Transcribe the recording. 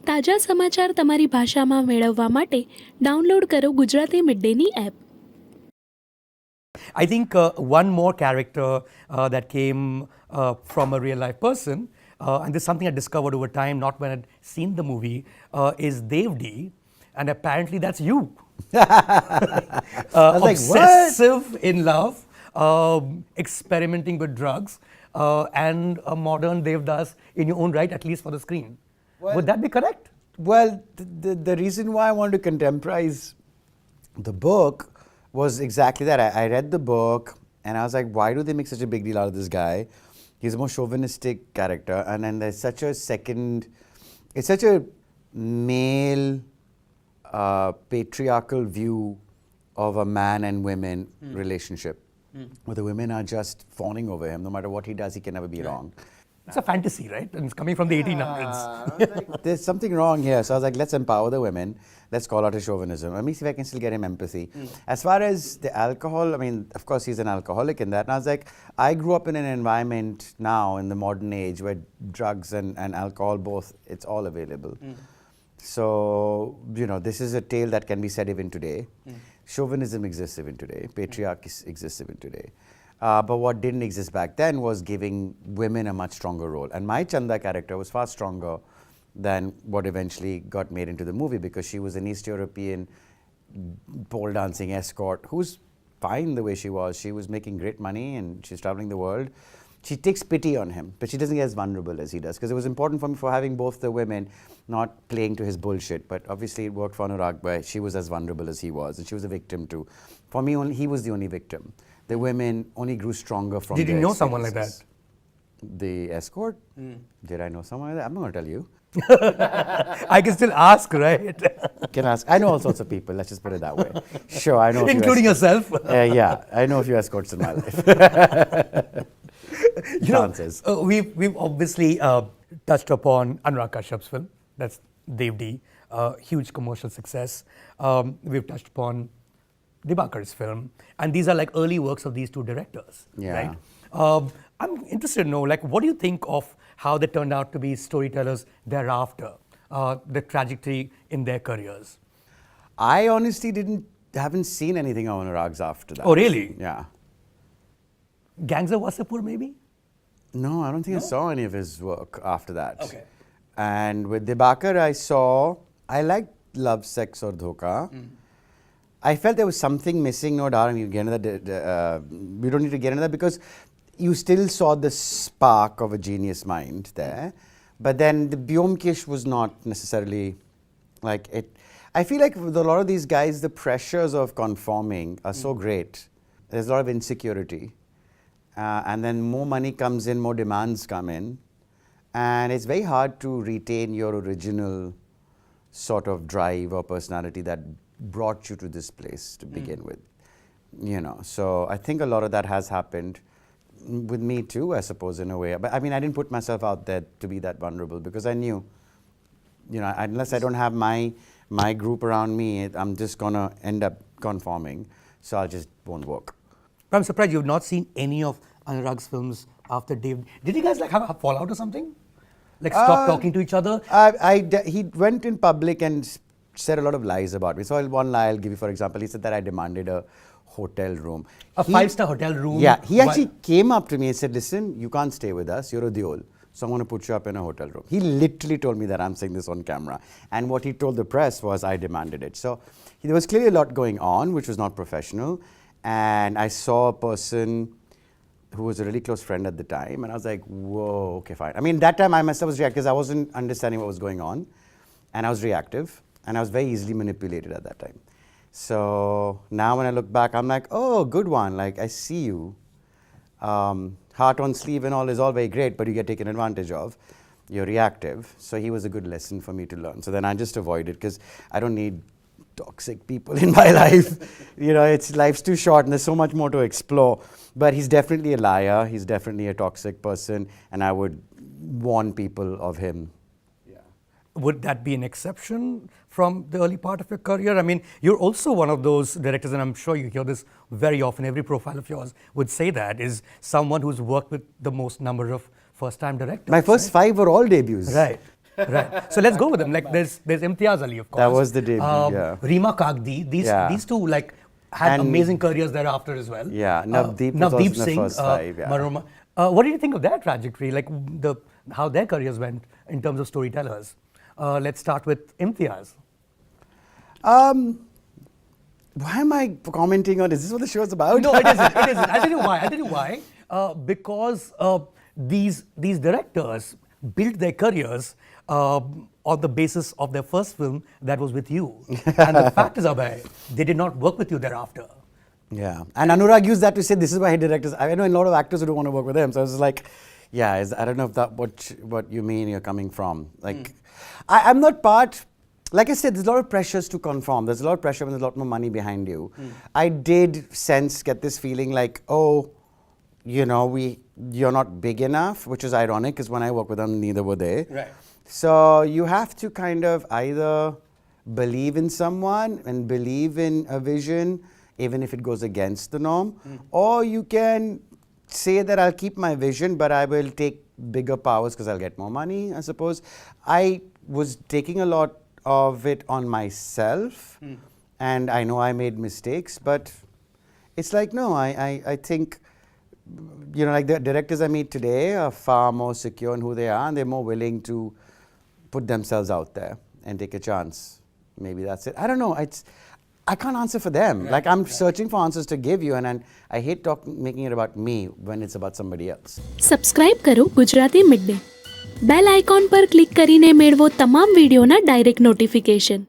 તાજા સમાચાર તમારી ભાષામાં મેળવવા માટે ડાઉનલોડ કરો ગુજરાતી મિડડેની app. I think one more character that came from a real life person, and this is something I discovered over time, not when I'd seen the movie, is Dwivedi, and apparently that's you. I was like, Obsessive in love, experimenting with drugs, and a modern Devdas in your own right, at least for the screen. Well- Would that be correct? Well, the reason why I wanted to contemporize the book was exactly that. I read the book and I was like, why do they make such a big deal out of this guy? He's a more chauvinistic character, and then there's such a it's such a male patriarchal view of a man and women relationship, where the women are just fawning over him. No matter what he does, he can never be wrong. It's a fantasy, right? And it's coming from the 1800s. There's something wrong here. So I was like, let's empower the women. Let's call out his chauvinism. Let me see if I can still get him empathy. As far as the alcohol, I mean, of course, he's an alcoholic in that. And I was like, I grew up in an environment now in the modern age where drugs and alcohol both, it's all available. So, you know, this is a tale that can be said even today. Chauvinism exists even today. Patriarchy exists even today. But what didn't exist back then was giving women a much stronger role. And my Chanda character was far stronger than what eventually got made into the movie, because she was an East European pole dancing escort who's fine the way she was. She was making great money and she's traveling the world. She takes pity on him, but she doesn't get as vulnerable as he does, because it was important for me for having both the women not playing to his bullshit. But obviously it worked for Anurag, where she was as vulnerable as he was, and she was a victim too. For me, only he was the only victim. The women only grew stronger from Did you their know someone like that? experiences. The escort? Did I know someone like that? I'm not going to tell you. I can still ask, right? Can ask. I know all sorts of people. Let's just put it that way. Sure, I know. a few Including escorts. yourself. Yeah, I know a few escorts in my life. You know, Chances. we've obviously touched upon Anurag Kashyap's film. That's Dwivedi, huge commercial success. We've touched upon Dibakar's film, and these are like early works of these two directors, Yeah. right? I'm interested to know, like, what do you think of how they turned out to be storytellers thereafter, the trajectory in their careers? I honestly haven't seen anything of Anurag's after that. Oh, really? Yeah. Gangs of Wasseypur, maybe? No, I don't think I saw any of his work after that. Okay. And with Dibakar, I liked Love, Sex or Dhoka. I felt there was something missing, no doubt, and we don't need to get into that, because you still saw the spark of a genius mind there. But then the Byomkish was not necessarily like it. I feel like with a lot of these guys, the pressures of conforming are so great. There's a lot of insecurity. And then more money comes in, more demands come in. And it's very hard to retain your original sort of drive or personality that brought you to this place to begin with. You know, so I think a lot of that has happened with me too, I suppose, in a way. But I mean, I didn't put myself out there to be that vulnerable, because I knew, you know, unless I don't have my group around me, I'm just going to end up conforming. So I just won't work. But I'm surprised you've not seen any of Anurag's films after Dave. Did you guys like have a fallout or something? Like stop talking to each other? He went in public and said a lot of lies about me. So one lie I'll give you, for example, he said that I demanded a hotel room. A five-star hotel room? Yeah, he actually came up to me and said, listen, you can't stay with us, you're a Diol, so I'm going to put you up in a hotel room. He literally told me that. I'm saying this on camera. And what he told the press was I demanded it. So there was clearly a lot going on, which was not professional. And I saw a person who was a really close friend at the time, and I was like, whoa, okay, fine. I mean, that time I myself was reactive, because I wasn't understanding what was going on, and I was reactive, and I was very easily manipulated at that time. So now when I look back, I'm like, oh, good one, like, I see you. Heart on sleeve and all is all very great, but you get taken advantage of. You're reactive. So he was a good lesson for me to learn. So then I just avoided, because I don't need toxic people in my life. You know, life's too short and there's so much more to explore. But he's definitely a liar. He's definitely a toxic person, and I would warn people of him. Would that be an exception from the early part of your career? I mean, you're also one of those directors, and I'm sure you hear this very often. Every profile of yours would say that, is someone who's worked with the most number of first-time directors. My first 5 were all debuts. Right. Right. So let's go with them. Like there's Imtiaz Ali, of course. That was the debut, yeah. Reema Kagdi. These two like had And- amazing careers thereafter as well. Yeah, Navdeep was also in the first five, yeah. Maroma. What did you think of their trajectory? Like how their careers went in terms of storytellers. Let's start with Imtiaz. Why am I commenting on? Is this what the show's about? No, it isn't. It isn't. I'll tell you why. Because these directors built their careers on the basis of their first film that was with you. And the fact is, Abhay, they did not work with you thereafter. Yeah, and Anurag used that to say this is why he directors. I know a lot of actors who don't want to work with him. So I was like, yeah, I don't know if that what you mean you're coming from. Like, I'm not part. Like I said, there's a lot of pressures to conform. There's a lot of pressure when there's a lot more money behind you. I did get this feeling like, oh, you know, you're not big enough, which is ironic because when I work with them, neither were they. Right. So you have to kind of either believe in someone and believe in a vision, even if it goes against the norm, or you can say that I'll keep my vision, but I will take bigger powers because I'll get more money, I suppose. I was taking a lot of it on myself, and I know I made mistakes, but it's like, no, I think, you know, like the directors I meet today are far more secure in who they are, and they're more willing to put themselves out there and take a chance. Maybe that's it. I don't know. I can't answer for them. Like I'm searching for answers to give you, and I hate making it about me when it's about somebody else. Subscribe કરો Gujarati mid day bell icon પર click કરીને મેળવો તમામ વિડીયોના direct notification.